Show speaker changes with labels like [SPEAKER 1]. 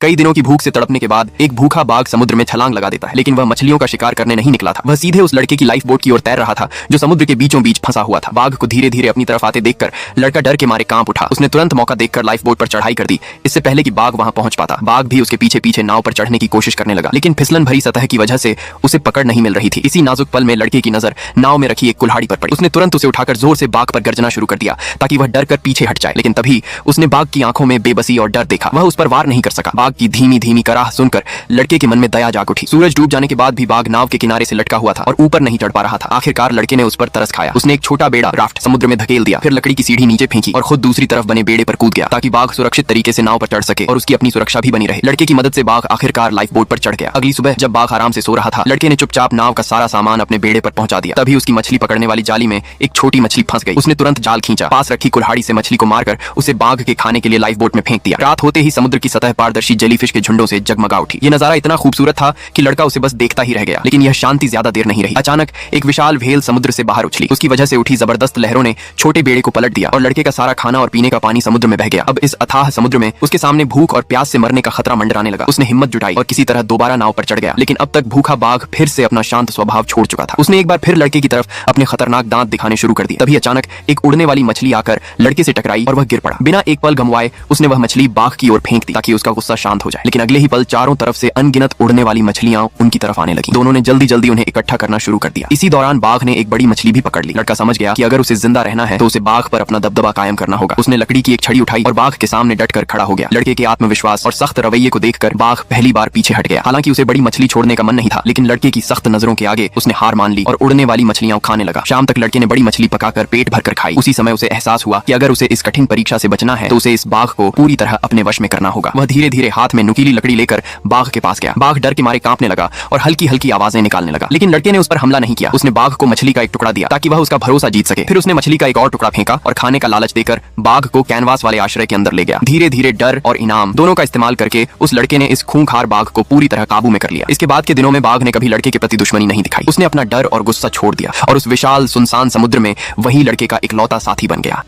[SPEAKER 1] कई दिनों की भूख से तड़पने के बाद एक भूखा बाघ समुद्र में छलांग लगा देता है, लेकिन वह मछलियों का शिकार करने नहीं निकला था। वह सीधे उस लड़के की लाइफ बोट की ओर तैर रहा था जो समुद्र के बीचों बीच फंसा हुआ था। बाघ को धीरे धीरे अपनी तरफ आते देखकर लड़का डर के मारे कांप उठा। उसने तुरंत मौका देखकर लाइफ बोट पर चढ़ाई कर दी, इससे पहले कि बाघ वहां पहुंच पाता। बाघ भी उसके पीछे पीछे नाव पर चढ़ने की कोशिश करने लगा, लेकिन फिसलन भरी सतह की वजह से उसे पकड़ नहीं मिल रही थी। इसी नाजुक पल में लड़के की नजर नाव में रखी एक कुल्हाड़ी पर पड़ी। उसने तुरंत उसे उठाकर जोर से बाघ पर गर्जना शुरू कर दिया ताकि वह डर कर पीछे हट जाए, लेकिन तभी उसने बाघ की आंखों में बेबसी और डर देखा। वह उस पर वार नहीं कर सका। बाघ की धीमी धीमी कराह सुनकर लड़के के मन में दया जाग उठी। सूरज डूब जाने के बाद भी बाघ नाव के किनारे से लटका हुआ था और ऊपर नहीं चढ़ पा रहा था। आखिरकार लड़के ने उस पर तरस खाया। उसने एक छोटा बेड़ा राफ्ट समुद्र में धकेल दिया, फिर लकड़ी की सीढ़ी नीचे फेंकी और खुद दूसरी तरफ बने बेड़े पर कूद गया ताकि बाघ सुरक्षित तरीके से नाव पर चढ़ सके और उसकी अपनी सुरक्षा भी बनी रहे। लड़के की मदद से बाघ आखिरकार लाइफ बोट पर चढ़ गया। अगली सुबह जब बाघ आराम से सो रहा था, लड़के ने चुपचाप नाव का सारा सामान अपने बेड़े पर पहुंचा दिया। तभी उसकी मछली पकड़ने वाली जाली में एक छोटी मछली फंस गई। उसने तुरंत जाल खींचा, पास रखी कुल्हाड़ी से मछली को मारकर उसे बाघ के खाने के लिए लाइफ बोट में फेंक दिया। रात होते ही समुद्र की सतह पारदर्शी जेलीफिश के झुंडों से जगमगा उठी। ये नजारा इतना खूबसूरत था कि लड़का उसे बस देखता ही रह गया, लेकिन यह शांति ज्यादा देर नहीं रही। अचानक एक विशाल व्हेल समुद्र से बाहर उछली। उसकी वजह से उठी जबरदस्त लहरों ने छोटे बेड़े को पलट दिया और लड़के का सारा खाना और पीने का पानी समुद्र में बह गया। अब इस अथाह समुद्र में उसके सामने भूख और प्यास से मरने का खतरा मंडराने लगा। उसने हिम्मत जुटाई और किसी तरह दोबारा नाव पर चढ़ गया, लेकिन अब तक भूखा बाघ फिर से अपना शांत स्वभाव छोड़ चुका था। उसने एक बार फिर लड़के की तरफ अपने खतरनाक दांत दिखाने शुरू कर दिए। तभी अचानक एक उड़ने वाली मछली आकर लड़के से टकराई और वह गिर पड़ा। बिना एक पल गंवाए उसने वह मछली बाघ की ओर फेंक दी ताकि उसका गुस्सा शांत हो जाए, लेकिन अगले ही पल चारों तरफ से अनगिनत उड़ने वाली मछलियां उनकी तरफ आने लगी। दोनों ने जल्दी जल्दी उन्हें इकट्ठा करना शुरू कर दिया। इसी दौरान बाघ ने एक बड़ी मछली भी पकड़ ली। लड़का समझ गया कि अगर उसे जिंदा रहना है तो उसे बाघ पर अपना दबदबा कायम करना होगा। उसने लकड़ी की एक छड़ी उठाई और बाघ के सामने डटकर खड़ा हो गया। लड़के के आत्मविश्वास और सख्त रवैये को देखकर बाघ पहली बार पीछे हट गया। हालांकि उसे बड़ी मछली छोड़ने का मन नहीं था, लेकिन लड़के की सख्त नजरों के आगे उसने हार मान ली और उड़ने वाली मछलियां खाने लगा। शाम तक लड़के ने बड़ी मछली पकाकर पेट भरकर खाई। उसी समय उसे एहसास हुआ कि अगर उसे इस कठिन परीक्षा से बचना है तो उसे इस बाघ को पूरी तरह अपने वश में करना होगा। वह धीरे धीरे हाथ में नुकीली लकड़ी लेकर बाघ के पास गया। बाघ डर के मारे कांपने लगा और हल्की हल्की आवाजें निकालने लगा, लेकिन लड़के ने उस पर हमला नहीं किया। उसने बाघ को मछली का एक टुकड़ा दिया ताकि वह उसका भरोसा जीत सके। फिर उसने मछली का एक और टुकड़ा फेंका और खाने का लालच देकर बाघ को कैनवास वाले आश्रय के अंदर ले गया। धीरे धीरे डर और इनाम दोनों का इस्तेमाल करके उस लड़के ने इस खूंखार बाघ को पूरी तरह काबू में कर लिया। इसके बाद के दिनों में बाघ ने कभी लड़के के प्रति दुश्मनी नहीं दिखाई। उसने अपना डर और गुस्सा छोड़ दिया और उस विशाल सुनसान समुद्र में वही लड़के का इकलौता साथी बन गया।